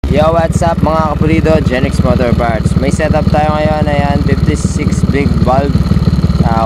Yo, what's up mga kapulido, Genix Motor Parts. May setup tayo ngayon, ayan, 56 big bulb,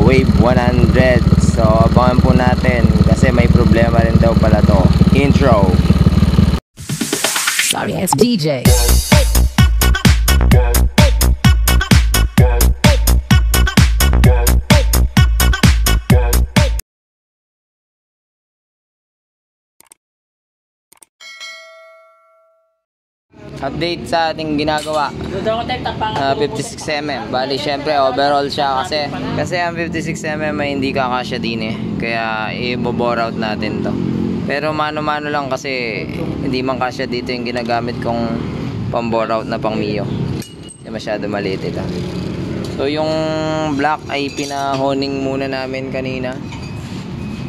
wave 100. So abangan po natin kasi may problema rin daw pala to. Intro. Sorry, it's DJ. Update sa ating ginagawa. 56mm. Bali syempre overall siya kasi ang 56mm ay hindi kakasya din eh. Kaya i-bore out natin to. Pero mano-mano lang kasi hindi man kasya dito yung ginagamit kong pang-bore out na pang Mio. Kasi masyado maliit ito. So yung black ay pinahoning muna namin kanina.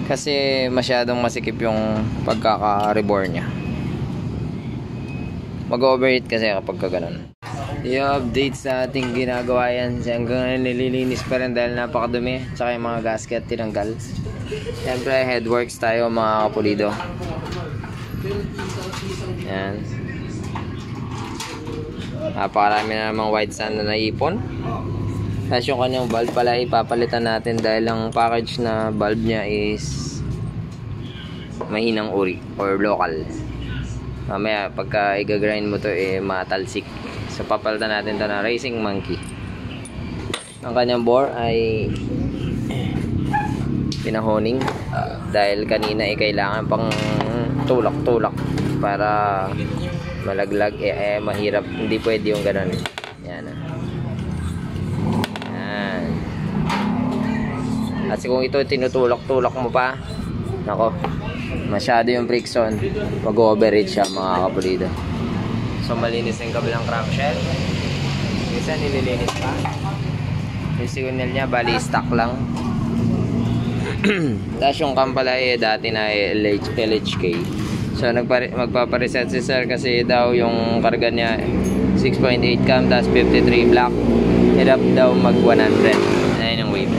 Kasi masyadong masikip yung pagkaka-reborn niya. Mag-overheat kasi kapag kaganon. I-update sa ating ginagawa yan. Hanggang nililinis pa rin dahil napakadumi. Tsaka yung mga gasket tinanggal. Siyempre headworks tayo mga kapulido. Yan. Napakarami na namang white sand na naipon. Tapos yung kanyang bulb pala ipapalitan natin dahil ang package na bulb niya is mahinang uri or local. Mamaya pagka i-grind mo to matalsik. So papalitan natin to na Racing Monkey. Ang kanyang bore ay pinahoning dahil kanina kailangan pang tulak-tulak para malaglag mahirap, hindi pwede yung gano'n. Yan. Yan. At kung ito tinutulak-tulak mo pa, nako, masyado yung friction, mag-overheat siya mga kapulido. So malinis yung kabilang crankshell. Minsan nililinis pa. Yung signal niya bali stock lang. Tapos yung cam pala dati na LHK. So magpapareset si sir kasi daw yung karga niya 6.8 cam tapos 53 black. Hirap daw mag 100. Ayun yung wave.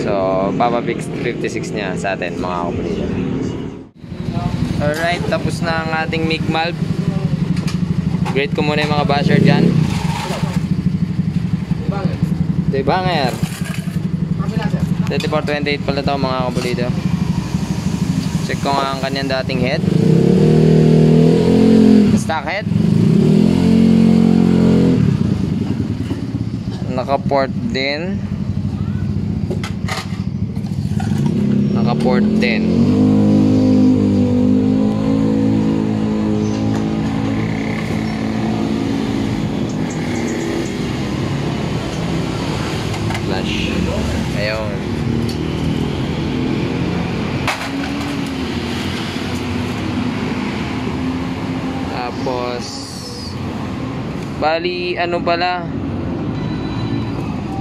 So papapix 56 niya sa atin mga kapulido. Alright, tapos na ang ating MIG valve. Grade ko muna yung mga basher dyan. Ito yung banger 3428 pala ito mga kapulido. Check ko nga ang kanyang dating head. Stock head. Naka-port din. Naka-port din. Flash. Ayun. Tapos bali ano pala,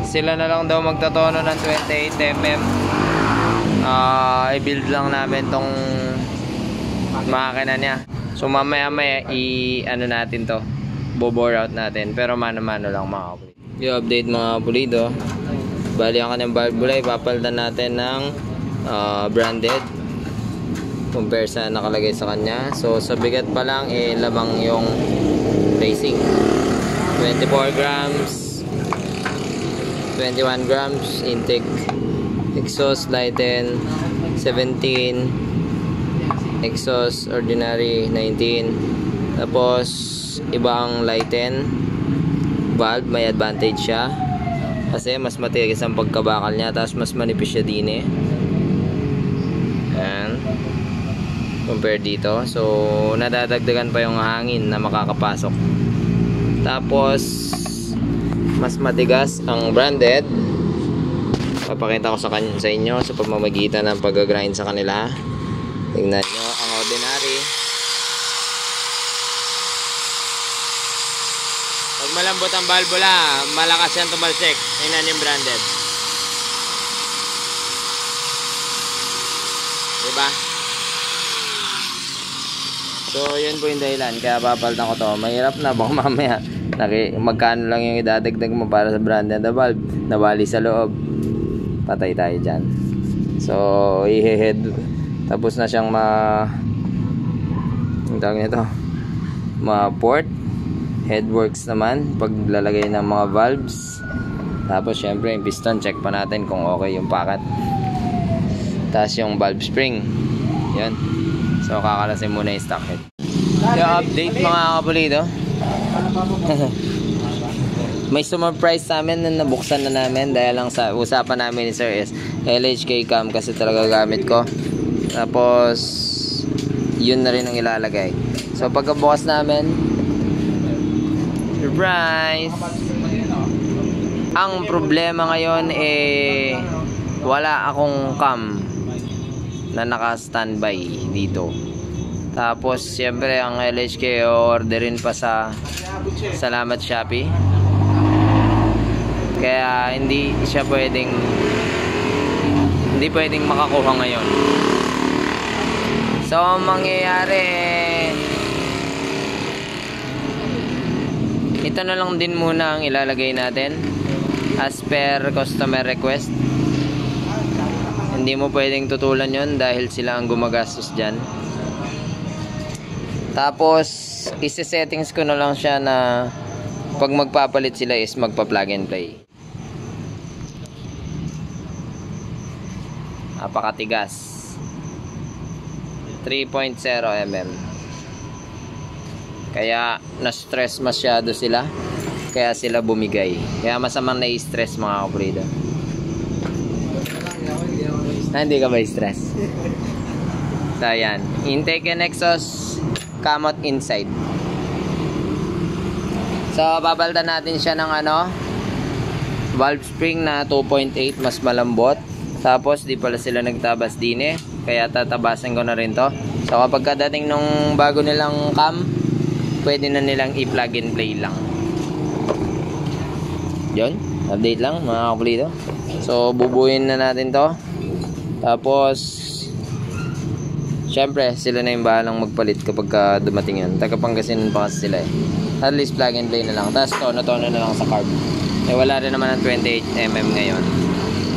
sila na lang daw magtatono ng 28mm. I-build lang namin tong makina niya. So mamaya ano natin to, bore out natin, pero mano-mano lang mga kapulido. I-update mga kapulido. Bali ang kanyang valvula ipapalitan natin ng branded compare sa nakalagay sa kanya. So sa bigat pa lang lamang yung racing 24 grams 21 grams intake. Exhaust lighten 17, exhaust ordinary 19. Tapos iba ang lighten valve, may advantage siya kasi mas matigas ang pagkabakal niya, tapos mas manipis siya din Ayan. Compare dito. So nadadagdagan pa yung hangin na makakapasok. Tapos mas matigas ang branded. Papakita ko sa inyo sa pamamagitan ng pag-grind sa kanila. Tingnan nyo ang ordinary. Pag malambot ang valvula, malakas yan tumalsik. Tingnan yung branded. Diba? So yun po yung dahilan kaya papalitan ko to. Mahirap na baka mamaya magkano lang yung idadagdag mo para sa branded na valve, nabali sa loob, patay tayo dyan. So i-head tapos na siyang ang tawag nito, mga port, headworks naman, paglalagay ng mga valves. Tapos syempre yung piston, check pa natin kung okay yung pakat. Tapos yung valve spring. Yan. So kakalasin muna yung stock head. Yung update mga kapulido. May sumurprise sa amin na nabuksan na namin dahil lang sa usapan namin ni Sir is LHK cam kasi talaga gamit ko. Tapos yun na rin ang ilalagay. So pagkabukas namin, surprise! Ang problema ngayon wala akong cam na naka-standby dito. Tapos siyempre ang LHK orderin pa sa Salamat Shopee. Kaya hindi pwedeng makakuha ngayon. So ang mangyayari ito na lang din muna ang ilalagay natin as per customer request. Hindi mo pwedeng tutulan yon dahil sila ang gumagastos dyan. Tapos isi-settings ko na lang siya na pag magpapalit sila is magpa-plug and play. Napakatigas. 3.0 mm. Kaya na-stress masyado sila. Kaya sila bumigay. Kaya masamang na-stress mga kapulido. Hindi ka ba stress? So yan. Intake and exhaust, kamot inside. So babaltan natin siya ng valve spring na 2.8, mas malambot. Tapos di pala sila nagtabas din kaya tatabasan ko na rin to. So kapag kadating nung bago nilang cam, pwede na nilang i-plug and play lang. Yun, update lang mga kapulido. So bubuin na natin to. Tapos syempre sila na yung bahalang magpalit kapag dumating yun. Taga Pangasinan pa kasi sila At least plug and play na lang. Tapos tono-tono na lang sa carb. Wala rin naman ng 28mm ngayon.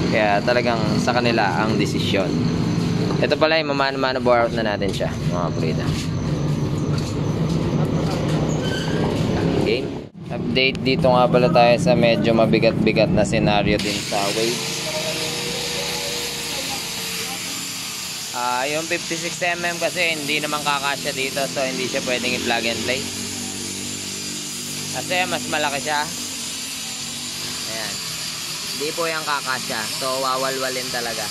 Kaya talagang sa kanila ang desisyon. Ito pala yung mamano-mano bore out na natin siya mga kapulido. Okay. Update dito nga pala tayo sa medyo mabigat-bigat na senaryo din sa weight. Yung 56mm kasi hindi naman kakasya dito, so hindi siya pwedeng i-plug and play. Kasi mas malaki siya. Ayan. Hindi po yung kakasya, so wawalwalin talaga.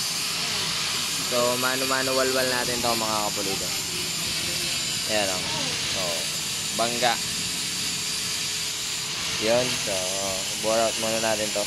So mano-mano walwal natin to mga kapulido. Ayan o. So bangga. Yun, so bore out muna natin to.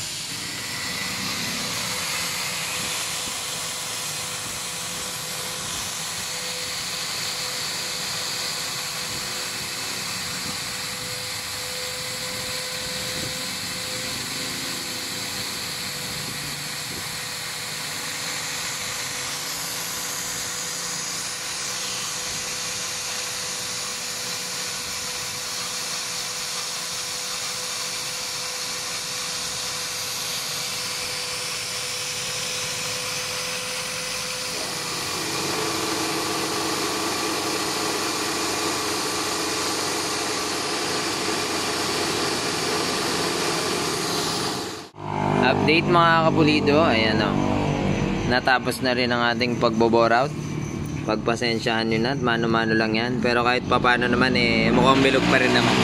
Update mga kapulido, ayan o. Natapos na rin ang ating pagbo-bore out. Pagpasensyahan nyo na, mano-mano lang yan. Pero kahit papano naman mukhang bilog pa rin naman.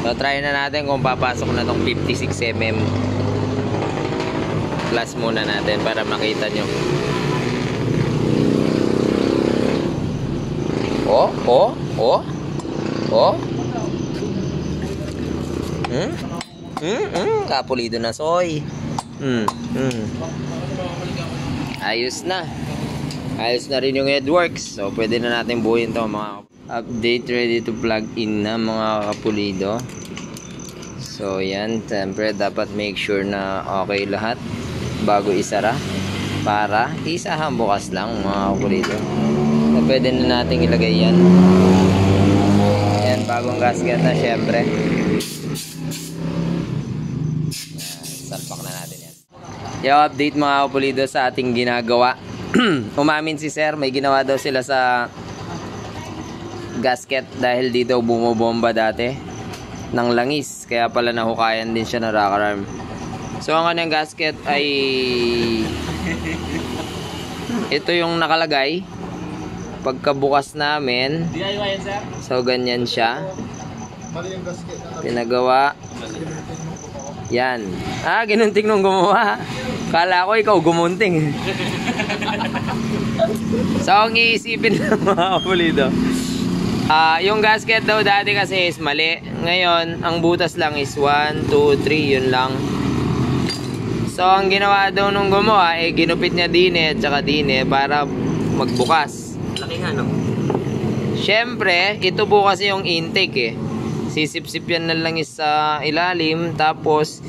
So try na natin kung papasok na tong 56mm. Plus muna natin para makita nyo. Kapulido na soy. Ayos na. Ayos na rin yung headworks. So pwede na natin buuin to mga update, ready to plug in na mga kapulido. So yan, siyempre dapat make sure na okay lahat bago isara para isahan bukas lang mga kapulido. So pwede na natin ilagay yan. Yan, bagong gasket na siyempre. Salpak na natin yan. Yung update mga kapulido sa ating ginagawa. Umamin si sir, may ginawa daw sila sa gasket dahil dito bumobomba dati ng langis. Kaya pala nahukayan din siya ng rocker arm. So ang kanyang gasket ay ito yung nakalagay. Pagkabukas namin, so ganyan siya. Pinagawa. Yan. Ginunting nung gumawa. Kala ko ikaw gumunting. So ang iisipin ng mga kapulido, yung gasket daw dati kasi is mali. Ngayon, ang butas lang is 1, 2, 3, yun lang. So ang ginawa daw nung gumawa, ginupit niya dine at saka dine para magbukas. Laki nga, no? Siyempre, ito bukas yung intake Sisip-sip yan ng langis sa ilalim, tapos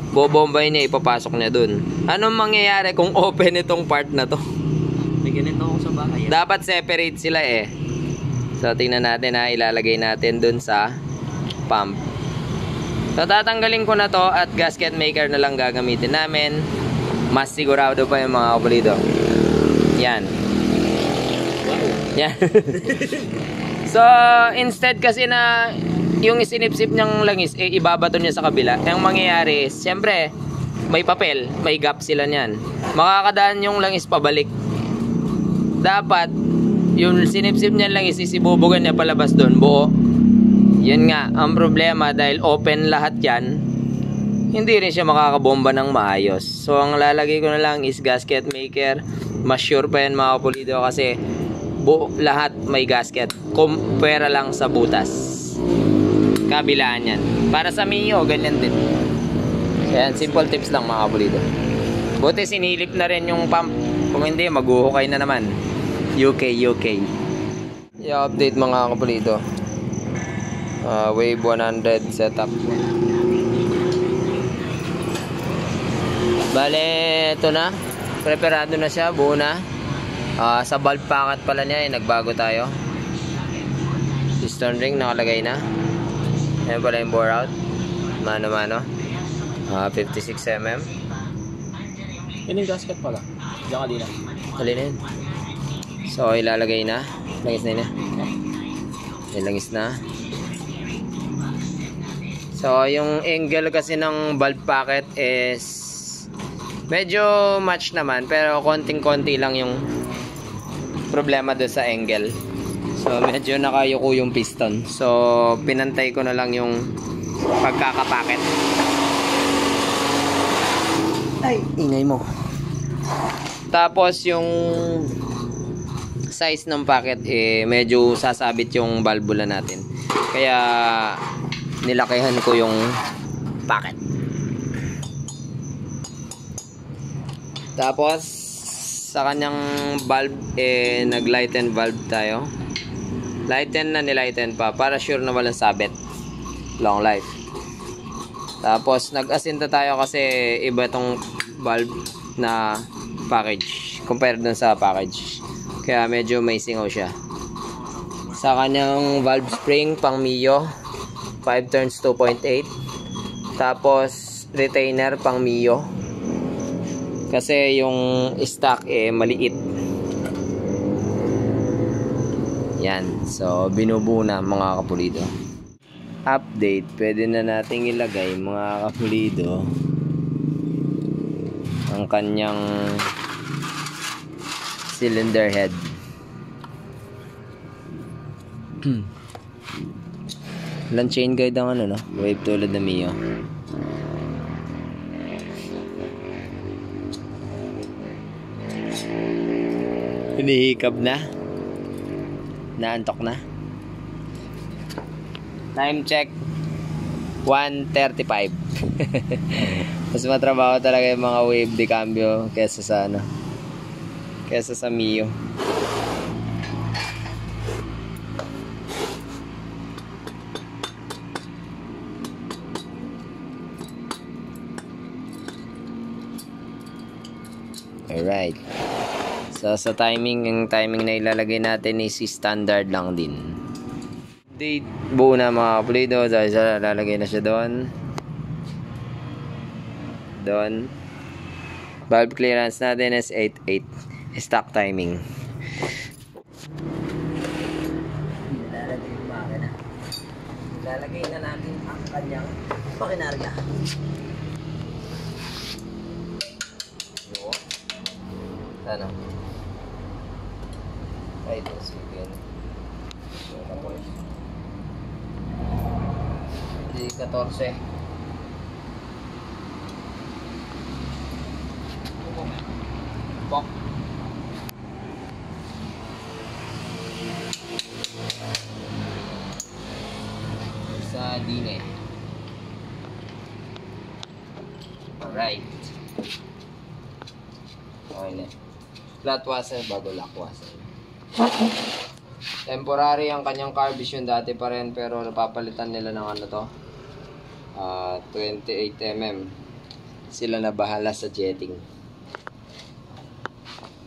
bobombay niya, ipapasok niya dun. Anong mangyayari kung open itong part na to? May ganito ako sa bahay. Dapat separate sila So tingnan natin ilalagay natin dun sa pump. So tatanggalin ko na to at gasket maker na lang gagamitin namin. Mas sigurado pa yung mga kapulido. Yan. Yan. So instead kasi na yung isinipsip niyang langis, ibabato niya sa kabila. Ang mangyayari is, siyempre, may papel, may gap sila niyan. Makakadaan yung langis pabalik. Dapat, yung sinipsip niyang langis, isibubugan niya palabas doon, buo. Yan nga, ang problema, dahil open lahat yan, hindi rin siya makakabomba ng maayos. So, ang lalagay ko na lang is gasket maker. Mas sure pa yan mga kapulido kasi lahat may gasket. Kumpara lang sa butas. Kabilaan yan. Para sa Mio, ganyan din. Ayan, simple tips lang mga kapulido. Buti sinilip na rin yung pump. Kung hindi, maghuhukay na naman. UK. I-update mga kapulido. Wave 100 setup. Bale, ito na. Preparado na siya, buo na. Sa valve packet pala niya, nagbago tayo. Piston ring, nakalagay na. Ayan pala yung bore out. Mano-mano. 56mm. Yun yung gasket pala. Diyan kanina. Kanina yun. So, ilalagay na. Langis na yun langis na. So, yung angle kasi ng valve packet is medyo match naman. Pero konting-konti lang yung problema doon sa angle. So medyo nakayuko yung piston. So pinantay ko na lang yung pagkakapaket. Ay, ingay mo. Tapos yung size ng packet medyo sasabit yung valvula natin. Kaya nilakihan ko yung packet. Tapos sa kanyang valve nag-lighten valve tayo. Lighten na nilighten pa para sure na walang sabit. Long life. Tapos nag-asinta tayo kasi iba tong valve na package compared dun sa package. Kaya medyo may singaw siya. Sa kanyang valve spring pang Mio 5 turns 2.8. Tapos retainer pang Mio. Kasi yung stock maliit. Yan. So, binubuo na mga kapulido. Update. Pwede na nating ilagay mga kapulido ang kanyang cylinder head. Walang chain guide ang no? Wave tulad na Mio. Hinihikab na. Naantok na. Time check 1:35. Mas matrabaho talaga yung mga wave de cambio kesa sa kesa sa Mio. Alright. So sa timing, yung timing na ilalagay natin is standard lang din. Date, buo na mga kapulido. Dahil sa lalagay na siya doon. Valve clearance natin is 8.8. Stock timing. lalagay na natin ang kanyang makinarya. Ano? Ay, ito. Sige. Hindi 14. Pok. Sa dine. Alright. Okay na. Flat washer bago lock washer. Temporary ang kanyang carburation dati pa rin pero napapalitan nila ng ano to. 28mm. Sila na bahala sa jetting.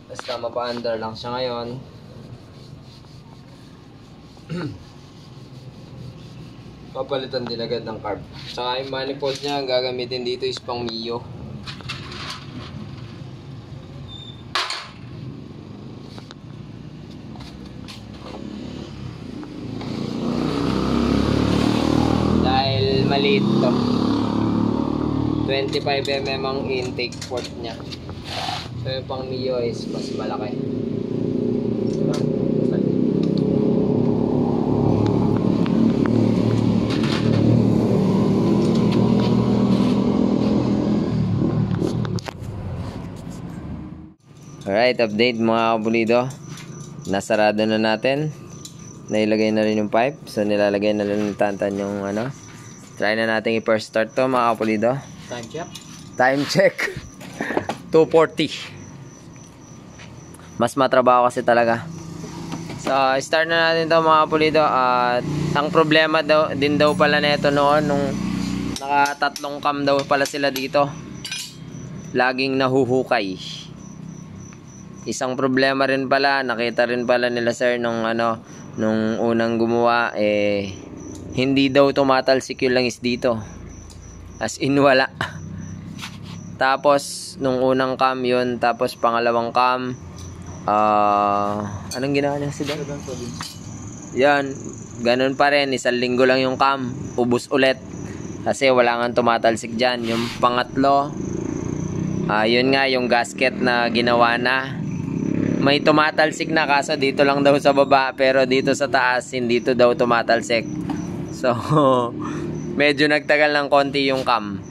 Basta mapa-under lang siya ngayon. Papalitan din agad ng carb. Saka yung manifold niya gagamitin dito is pang Mio. Maliit to. 25mm ang intake port niya. So yung pang Mio is mas malaki. Alright, update mga kapulido. Nasarado na natin. Nailagay na rin yung pipe. So nilalagay na rin ni Tantan yung ano. Try na natin i-first start to mga kapulido. Time check. Time check. 240. Mas matrabaho kasi talaga. So start na natin to mga kapulido. At ang problema daw, din daw pala nito noon nung nakatatlong cam daw pala sila dito. Laging nahuhukay. Isang problema rin pala, nakita rin pala nila sir nung ano, nung unang gumawa hindi daw tumatalsik yung langis dito. As in wala. Tapos nung unang cam yun, tapos pangalawang cam anong ginawa niya si Dan? Yan, ganun pa rin, 1 linggo lang yung cam, ubos ulit. Kasi wala nga tumatalsik dyan. Yung pangatlo, yun nga yung gasket na ginawa na. May tumatalsik na kaso dito lang daw sa baba, pero dito sa taas hindi to daw tumatalsik. So medyo nagtagal ng konti yung cam.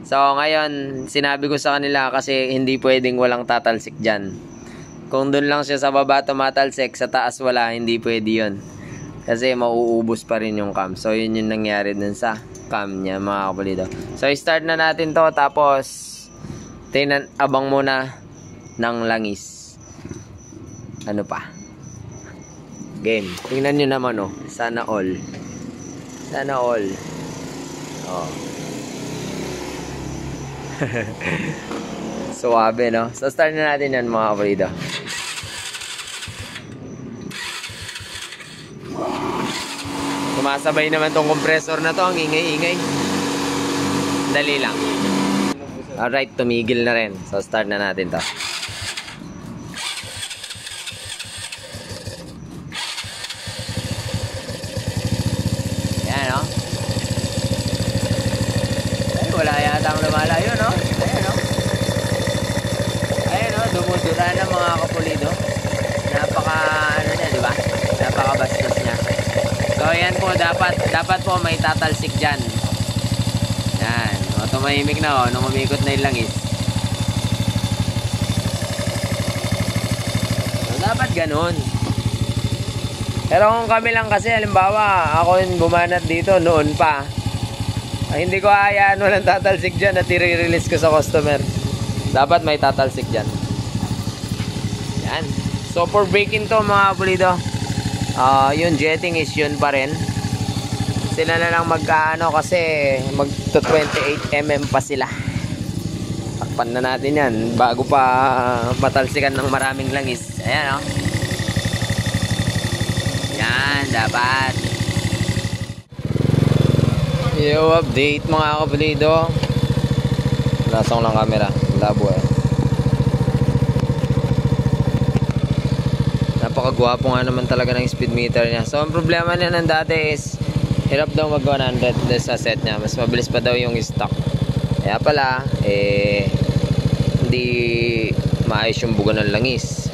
So ngayon sinabi ko sa kanila kasi hindi pwedeng walang tatalsik dyan. Kung dun lang siya sa baba tumatalsik, sa taas wala, hindi pwede yun. Kasi mauubos pa rin yung cam. So yun yung nangyari dun sa cam niya mga kapulido. So start na natin to, tapos abang muna ng langis. Ano pa? Game. Tingnan nyo naman oh. Sana all. Sana all. Oh. Suwabe no? So start na natin yan mga kapulido. Sumasabay naman tong compressor na to. Ang ingay-ingay. Dali lang. Alright, tumigil na rin. So start na natin to. Wala yata ang lumalayo, no? Ayan, no? Ayan, no? Dumudura na mga kapulido. Napaka, ano niya, di ba? Napaka-bastos niya. So, ayan po, dapat po may tatalsik dyan. Yan. O, tumahimik na, o. Nung umikot na yung langis. So, dapat ganun. Pero kung kami lang kasi, halimbawa, ako yung bumanat dito noon pa. Hindi ko hayaan walang tatalsik dyan at i-release ko sa customer. Dapat may tatalsik dyan. Yan. So for braking to mga pulido, yung jetting is yun pa rin. Sila na lang magkaano kasi mag 28mm pa sila. Takpan na natin yan bago pa matalsikan ng maraming langis. Ayan o. Yan, dapat. Yo, update mga kapulido. Lasong lang camera. Labo eh. Napakagwapo nga naman talaga ng speed meter niya. So ang problema niya ng dati is Hirap daw mag 100 sa set niya. Mas mabilis pa daw yung stock. Kaya pala, hindi maayos yung buga ng langis.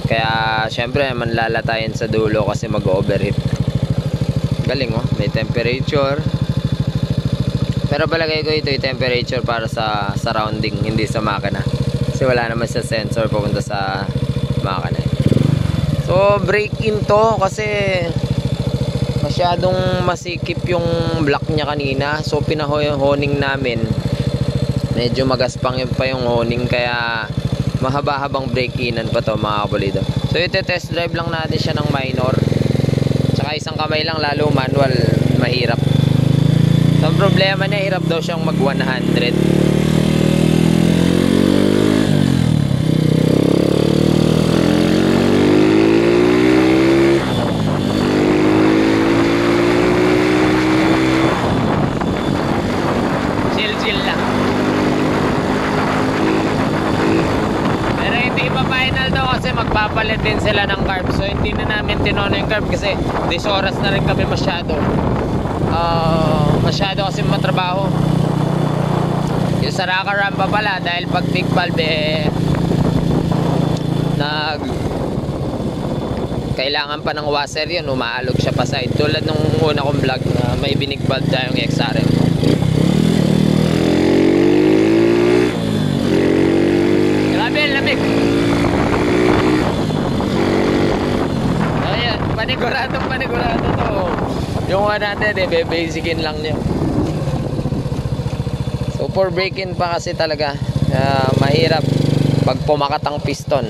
Kaya syempre manlalatayin sa dulo kasi mag-overheat. Galing oh, may temperature. Pero palagay ko ito yung temperature para sa surrounding, hindi sa makina. Kasi wala naman sa sensor papunta sa makina. So break in to kasi masyadong masikip yung block niya kanina. So pinahoning namin. Medyo magaspang yun pa yung honing kaya mahaba-habang break-inan pa to mga kapulido. So ite-test drive lang natin siya ng minor. Tsaka isang kamay lang, lalo manual, mahirap. So ang problema niya, hirap daw siyang mag 100. Chill lang. Pero hindi pa final daw kasi magpapalit din sila ng carb. So hindi na namin tinono yung carb kasi 10 oras na rin kami masyado. Masyado kasi matrabaho. Yung Saraka rampa pala dahil pag big valve kailangan pa ng washer yun, umaalog siya pa side. Tulad nung una kong vlog na may binig valve tayong XRM. Grabe, lamig. Ayan, panigurado to. Yung one natin, basicin lang niya. So for break-in pa kasi talaga mahirap pag pumakat ang piston.